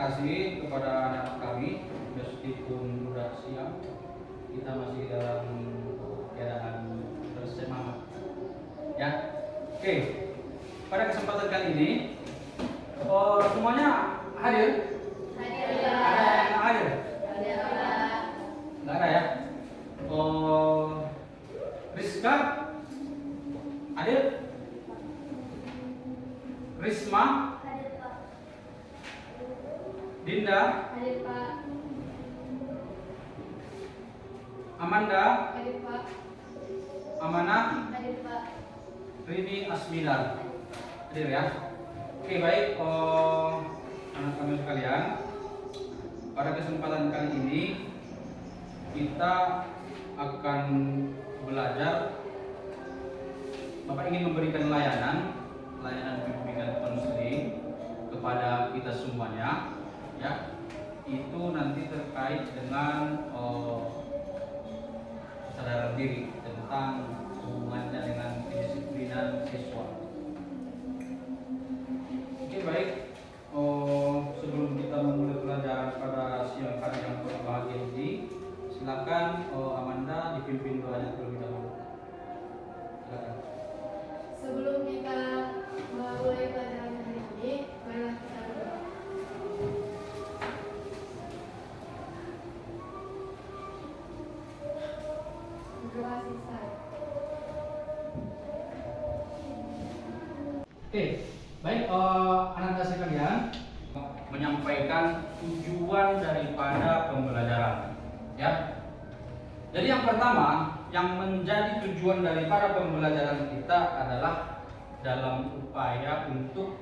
kasih kepada anak kami, meskipun sudah siang, kita masih dalam keadaan bersemangat. Ya, oke. Pada kesempatan kali ini, semuanya hadir? Hadir. Ada yang hadir? Hadir. Nggak ada ya? Rizka hadir? Risma? Hadir, Pak. Dinda? Hadir, Pak. Amanda? Hadir, Pak. Amanah? Hadir, Pak. Rini Asmila? Hadir ya? Oke, baik, anak kami sekalian, pada kesempatan kali ini kita akan belajar. Bapak ingin memberikan layanan bimbingan konseling kepada kita semuanya, ya. Itu nanti terkait dengan kesadaran diri tentang hubungannya dengan kedisiplinan siswa. Oke, baik. Sebelum kita memulai pelajaran pada siang hari yang berbahagia ini, silakan Amanda dipimpin doanya terlebih dahulu. Silakan. Sebelum kita memulai pelajaran hari ini, marilah kita berdoa. Berdoa selesai. Oke, baik, anak-anak sekalian, menyampaikan tujuan daripada pembelajaran, ya. Jadi yang pertama, yang menjadi tujuan daripada pembelajaran kita adalah dalam upaya untuk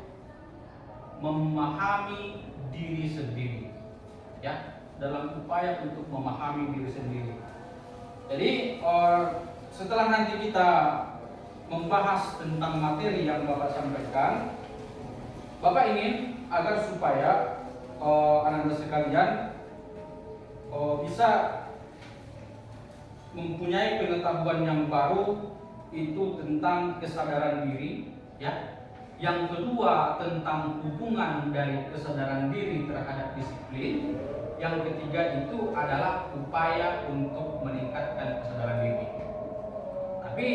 memahami diri sendiri, ya. Dalam upaya untuk memahami diri sendiri. Jadi setelah nanti kita membahas tentang materi yang Bapak sampaikan, Bapak ingin agar supaya anak-anak sekalian bisa mempunyai pengetahuan yang baru itu tentang kesadaran diri, ya. Yang kedua tentang hubungan dari kesadaran diri terhadap disiplin. Yang ketiga itu adalah upaya untuk meningkatkan kesadaran diri. Tapi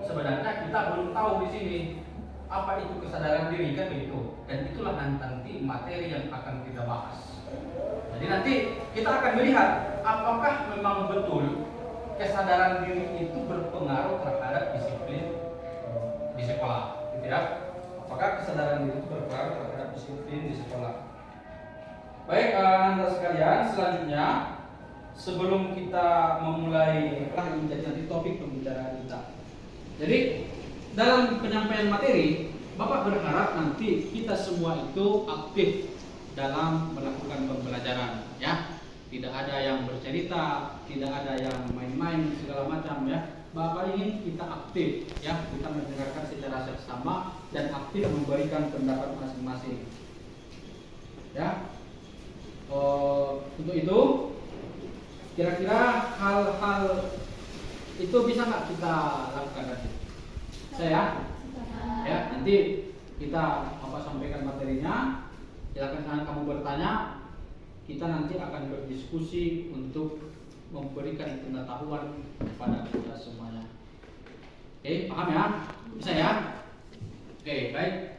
sebenarnya kita belum tahu di sini apa itu kesadaran diri, kan begitu. Dan itulah nanti materi yang akan kita bahas. Jadi nanti kita akan melihat apakah memang betul kesadaran diri itu berpengaruh terhadap disiplin di sekolah, gitu ya. Apakah kesadaran diri itu berpengaruh terhadap disiplin di sekolah? Baik, anak sekalian, selanjutnya sebelum kita memulai menjadi nanti topik pembicaraan kita. Jadi dalam penyampaian materi, Bapak berharap nanti kita semua itu aktif dalam melakukan pembelajaran, ya. Tidak ada yang bercerita, tidak ada yang main-main segala macam, ya. Bapak ingin kita aktif, ya. Kita mendengarkan secara seksama dan aktif memberikan pendapat masing-masing, ya. Untuk itu, kira-kira hal-hal itu bisa nggak kita lakukan nanti? Saya, ya, nanti kita sampaikan materinya. Silakan kamu bertanya. Kita nanti akan berdiskusi untuk memberikan pengetahuan kepada kita semuanya. Oke, paham ya? Bisa ya? Oke, baik.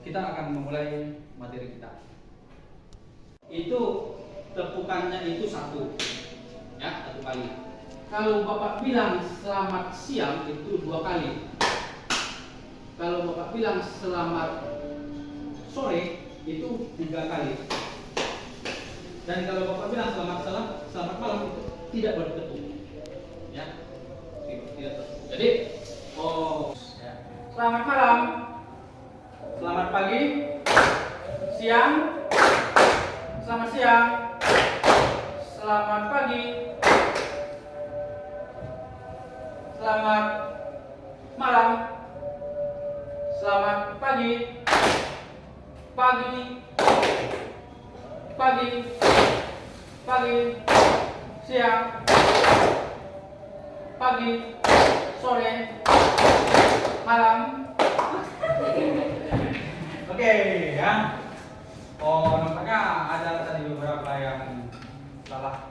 Kita akan memulai materi kita. Itu tepukannya itu satu, ya, satu kali. Kalau Bapak bilang selamat siang itu 2 kali. Kalau Bapak bilang selamat sore itu 3 kali. Dan kalau Bapak bilang selamat malam itu tidak bertepuk, ya, tidak tertepuk. Jadi, ya. Selamat malam, selamat pagi, siang. Selamat siang, selamat pagi, selamat malam, selamat pagi, siang, pagi, sore, malam. Oke, ya. Oh, nampaknya ada tadi beberapa yang salah.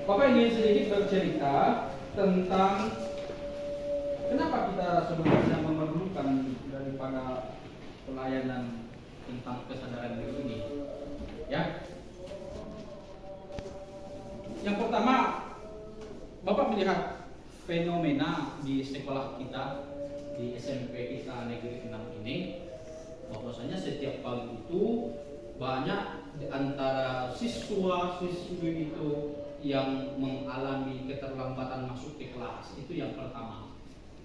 Bapak ingin sedikit bercerita tentang kenapa kita sebenarnya memerlukan daripada pelayanan tentang kesadaran diri ini. Ya. Yang pertama, Bapak melihat fenomena di sekolah kita, di SMP kita Negeri 6 ini, bahwasanya setiap kali itu banyak di antara siswa-siswi itu yang mengalami keterlambatan masuk ke kelas. Itu yang pertama.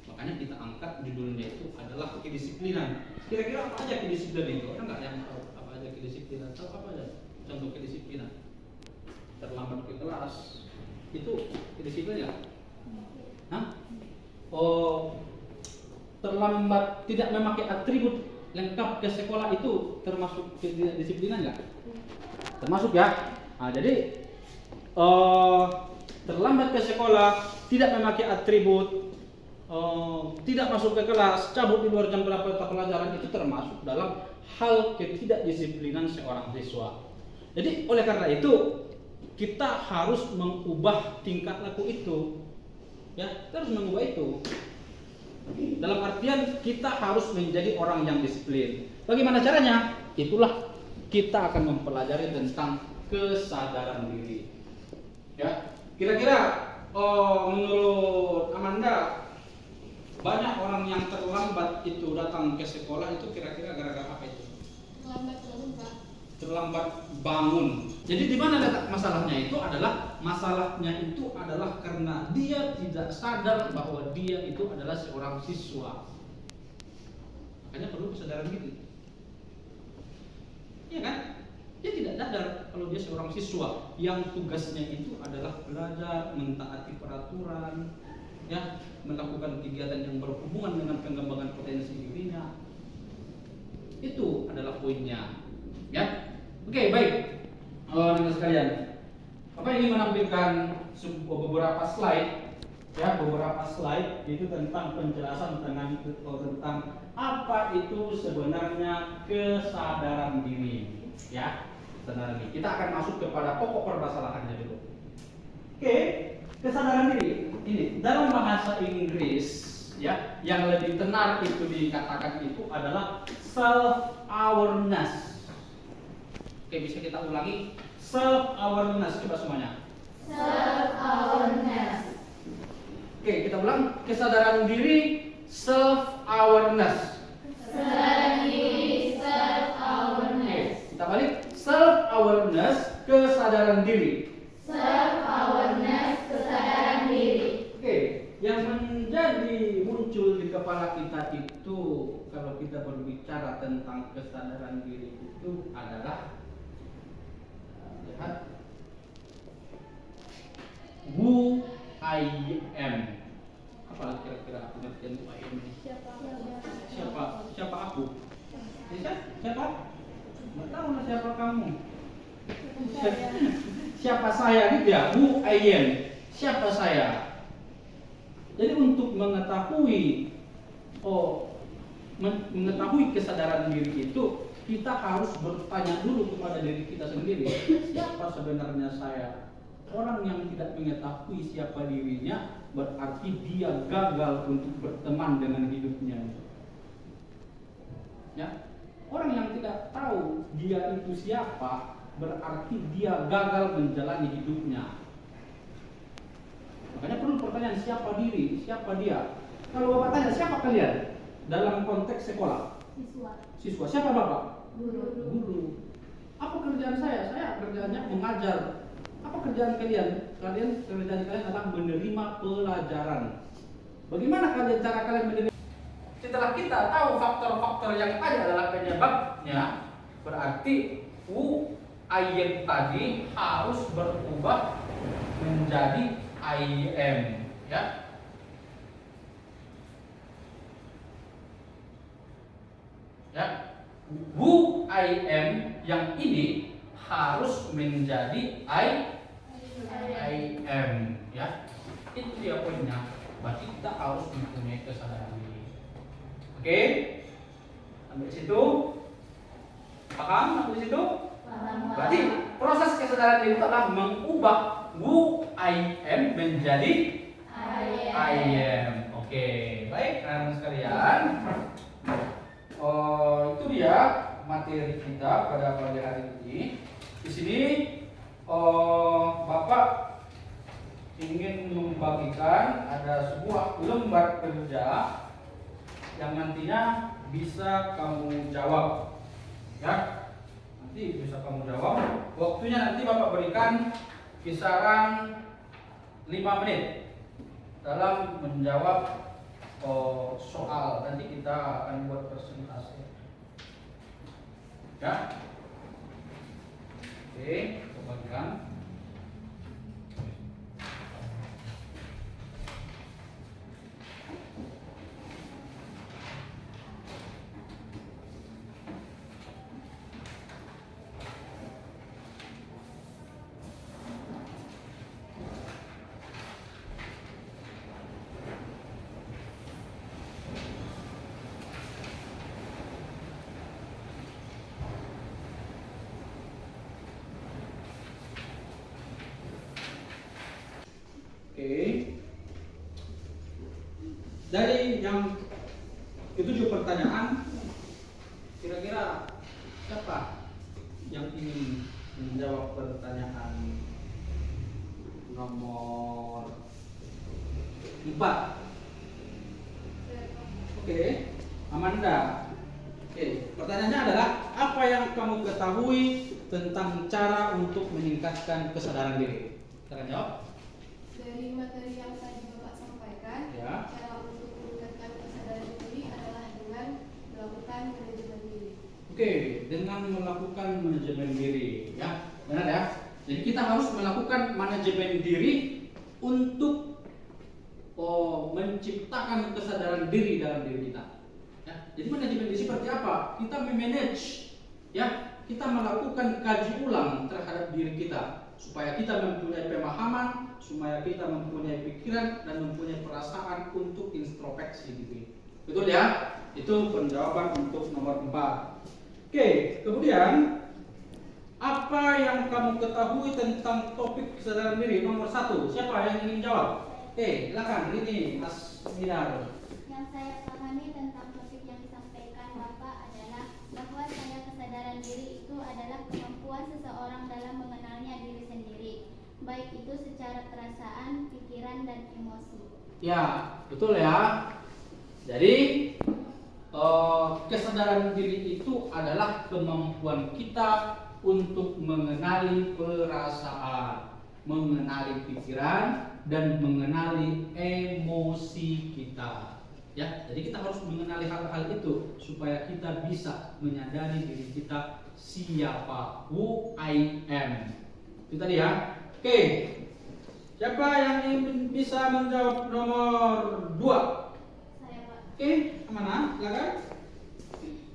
Makanya kita angkat judulnya itu adalah kedisiplinan. Kira-kira apa aja kedisiplinan itu? Ada nggak yang tahu apa aja kedisiplinan? Tahu apa aja contoh kedisiplinan? Terlambat ke kelas itu kedisiplinan ya? Hah? Oh, terlambat tidak memakai atribut lengkap ke sekolah itu termasuk kedisiplinan nggak? Termasuk ya. Nah, jadi terlambat ke sekolah, tidak memakai atribut, tidak masuk ke kelas, cabut di luar jam pelajaran itu termasuk dalam hal ketidakdisiplinan seorang siswa. Jadi oleh karena itu kita harus mengubah tingkah laku itu, ya, kita harus mengubah itu. Dalam artian kita harus menjadi orang yang disiplin. Bagaimana caranya? Itulah kita akan mempelajari tentang kesadaran diri. Ya, kira-kira menurut Amanda, banyak orang yang terlambat itu datang ke sekolah itu kira-kira gara-gara apa itu? Terlambat bangun. Jadi di mana letak masalahnya itu adalah karena dia tidak sadar bahwa dia itu adalah seorang siswa. Makanya perlu kesadaran diri. Iya kan? Dia tidak sadar kalau dia seorang siswa yang tugasnya itu adalah belajar, mentaati peraturan, ya, melakukan kegiatan yang berhubungan dengan pengembangan potensi dirinya. Itu adalah poinnya. Ya. Oke, baik. Teman-teman sekalian, Bapak ingin menampilkan beberapa slide, ya, beberapa slide itu tentang penjelasan tentang apa itu sebenarnya kesadaran diri, ya, kesadaran diri. Kita akan masuk kepada pokok permasalahannya dulu. Oke, kesadaran diri ini dalam bahasa Inggris, ya, yang lebih tenar itu dikatakan itu adalah self awareness. Oke, bisa kita ulangi. Self awareness, coba semuanya. Self awareness. Oke, kita ulang. Kesadaran diri, self awareness. Kesadaran diri, self awareness. Oke, kita balik. Self awareness, kesadaran diri. Self awareness, kesadaran diri. Oke, yang menjadi muncul di kepala kita itu kalau kita berbicara tentang kesadaran diri itu adalah, lihat, who I am. Apa kira-kira pengertian who I am? Siapa aku? Siapa? Nggak tahu lah siapa kamu. Siapa saya gitu ya? Who I am. Siapa saya? Jadi untuk mengetahui mengetahui kesadaran diri itu, kita harus bertanya dulu kepada diri kita sendiri, siapa sebenarnya saya? Orang yang tidak mengetahui siapa dirinya berarti dia gagal untuk berteman dengan hidupnya. Ya, orang yang tidak tahu dia itu siapa berarti dia gagal menjalani hidupnya. Makanya perlu pertanyaan, siapa diri, siapa dia? Kalau Bapak tanya, siapa kalian? Dalam konteks sekolah. Siswa. Siapa Bapak? Guru. Apa kerjaan saya? Saya kerjaannya mengajar. Apa kerjaan kalian? Kerjaan kalian adalah menerima pelajaran. Bagaimana cara kalian menerima? Setelah kita tahu faktor-faktor yang ada adalah penyebabnya, berarti who I am tadi harus berubah menjadi I am, ya. Ya, who I am yang ini harus menjadi I am, ya. Itu dia poinnya. Berarti kita harus mempunyai kesadaran diri. Oke, sampai situ. Paham sampai situ? Paham. Berarti proses kesadaran diri itu adalah mengubah who I am menjadi I am. Oke, baik anak sekalian. Oh, itu dia materi kita pada pagi hari ini. Di sini Bapak ingin membagikan ada sebuah lembar kerja yang nantinya bisa kamu jawab, ya. Nanti bisa kamu jawab. Waktunya nanti Bapak berikan kisaran 5 menit dalam menjawab soal. Nanti kita akan buat presentasi, ya. Oke, kita bagikan. Oke. Dari yang ketujuh pertanyaan, kira-kira siapa yang ingin menjawab pertanyaan nomor 4? Oke, Amanda. Oke, pertanyaannya adalah apa yang kamu ketahui tentang cara untuk meningkatkan kesadaran diri? Kita akan jawab. Dari materi yang tadi Bapak sampaikan, Ya. cara untuk meningkatkan kesadaran diri adalah dengan melakukan manajemen diri. Oke, dengan melakukan manajemen diri, ya, benar ya. Jadi kita harus melakukan manajemen diri untuk menciptakan kesadaran diri dalam diri kita. Ya, jadi manajemen diri seperti apa? Kita memanage, ya, kita melakukan kaji ulang terhadap diri kita supaya kita mempunyai pemahaman, supaya kita mempunyai pikiran dan mempunyai perasaan untuk introspeksi gitu. Betul ya? Itu penjawaban untuk nomor 4. Oke, kemudian apa yang kamu ketahui tentang topik kesadaran diri nomor 1? Siapa yang ingin jawab? Silakan Rini Asminar. Yang saya pahami tentang topik yang disampaikan Bapak adalah bahwa kesadaran diri itu adalah kemampuan seseorang dalam mengenalnya diri sendiri, baik itu secara perasaan, pikiran, dan emosi. Ya, betul ya. Jadi kesadaran diri itu adalah kemampuan kita untuk mengenali perasaan, mengenali pikiran, dan mengenali emosi kita. Ya, jadi kita harus mengenali hal-hal itu supaya kita bisa menyadari diri kita siapa, who I am. Itu tadi ya. Oke. Siapa yang ingin bisa menjawab nomor 2? Saya, Pak. Oke, mana? Silakan.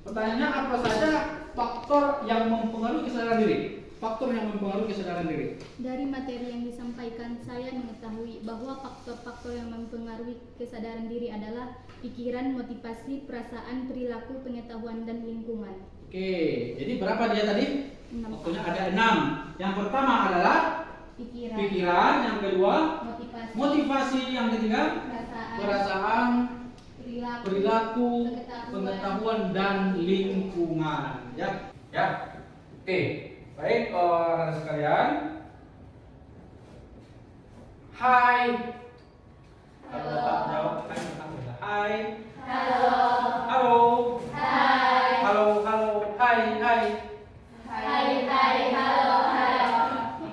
Pertanyaannya apa saja faktor yang mempengaruhi kesadaran diri? Faktor yang mempengaruhi kesadaran diri. Dari materi yang disampaikan, saya mengetahui bahwa faktor-faktor yang mempengaruhi kesadaran diri adalah pikiran, motivasi, perasaan, perilaku, pengetahuan, dan lingkungan. Oke, jadi berapa dia tadi? 6. Waktunya ada 6. Yang pertama adalah pikiran, yang kedua motivasi, yang ketiga perasaan, perilaku, pengetahuan, dan lingkungan. Ya, ya. Oke. Baik, rekan sekalian. Hai. Kalau Bapak jawab, hai. Halo. Halo. Hai. Halo, halo. Hai, hai. Hai, hai, halo, hai.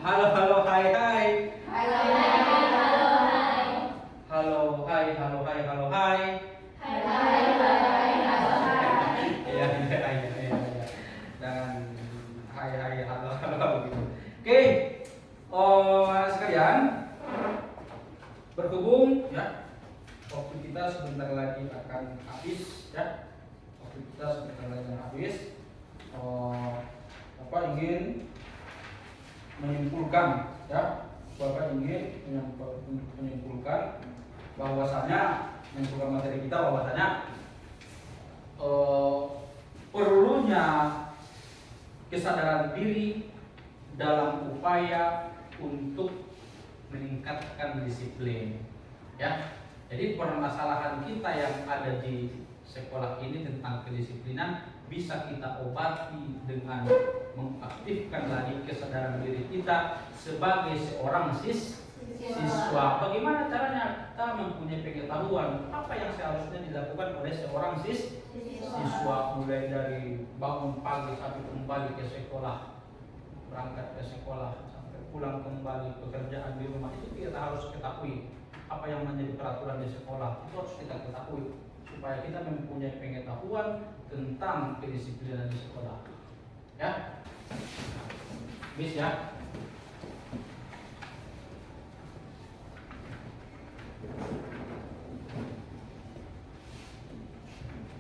Halo, halo, hai, hai. Halo, hai, halo, hai. Halo, hai, halo, hai, halo, hai. Hai, hai, hai, halo, hai. Iya, iya. Dan hai, hai, halo, halo gitu. Oke. Anak sekalian, berhubung ya, waktu kita sebentar lagi akan habis ya. Waktu kita sebentar lagi akan habis. Bapak ingin menyimpulkan ya. Bapak ingin menyimpulkan bahwasanya menyimpulkan materi kita bahwasanya perlunya kesadaran diri dalam upaya untuk meningkatkan disiplin. Ya, jadi permasalahan kita yang ada di sekolah ini tentang kedisiplinan bisa kita obati dengan mengaktifkan lagi kesadaran diri kita sebagai seorang siswa. Bagaimana caranya kita mempunyai pengetahuan apa yang seharusnya dilakukan oleh seorang siswa, mulai dari bangun pagi sampai kembali ke sekolah, berangkat ke sekolah sampai pulang kembali, pekerjaan di rumah, itu kita harus ketahui apa yang menjadi peraturan di sekolah, itu harus kita ketahui supaya kita mempunyai pengetahuan tentang kedisiplinan di sekolah. Ya, bis ya.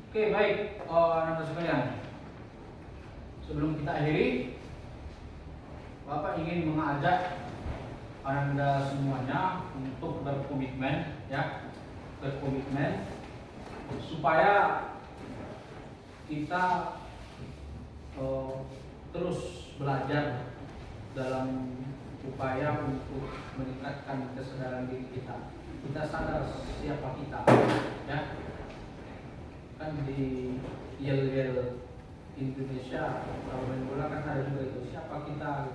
Oke, baik, anak-anak sekalian. Sebelum kita akhiri, Bapak ingin mengajak Anda semuanya untuk berkomitmen, ya, berkomitmen supaya kita terus belajar dalam upaya untuk meningkatkan kesadaran diri kita. Kita sadar siapa kita, ya. Kan di yel-yel Indonesia kalau main bola kan ada juga itu siapa kita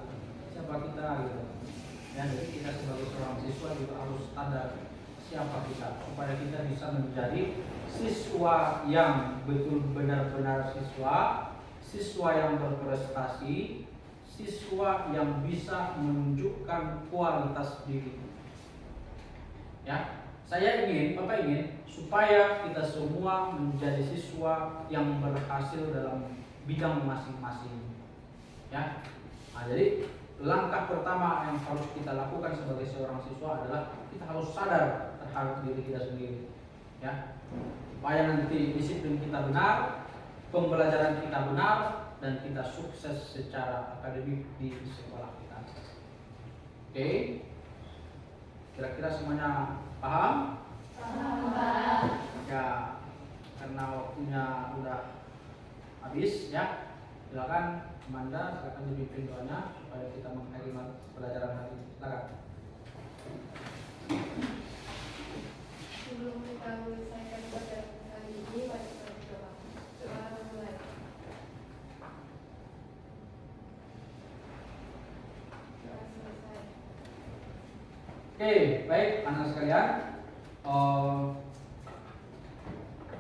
gitu. Ya, jadi kita sebagai seorang siswa juga harus sadar siapa kita supaya kita bisa menjadi siswa yang benar-benar siswa yang berprestasi, siswa yang bisa menunjukkan kualitas diri. Ya, Bapak ingin supaya kita semua menjadi siswa yang berhasil dalam bidang masing-masing. Ya, nah, jadi langkah pertama yang harus kita lakukan sebagai seorang siswa adalah kita harus sadar terhadap diri kita sendiri. Ya, supaya nanti disiplin kita benar, pembelajaran kita benar, dan kita sukses secara akademik di sekolah kita. Oke, kira-kira semuanya paham? Paham. Ya, karena waktunya udah habis ya. Silakan Amanda, silakan dipimpin doanya supaya kita mengakhiri pelajaran hari ini. Silakan. Sebelum kita menyelesaikan pelajaran kali ini, wajib berdoa. Doa mulai. Doa selesai. Oke, baik anak sekalian.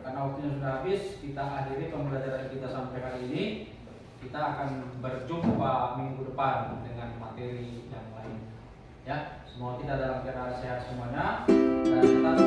Karena waktunya sudah habis, kita akhiri pembelajaran kita sampai hari ini. Kita akan berjumpa minggu depan dengan materi yang lain. Ya, semoga kita dalam keadaan sehat semuanya dan tetap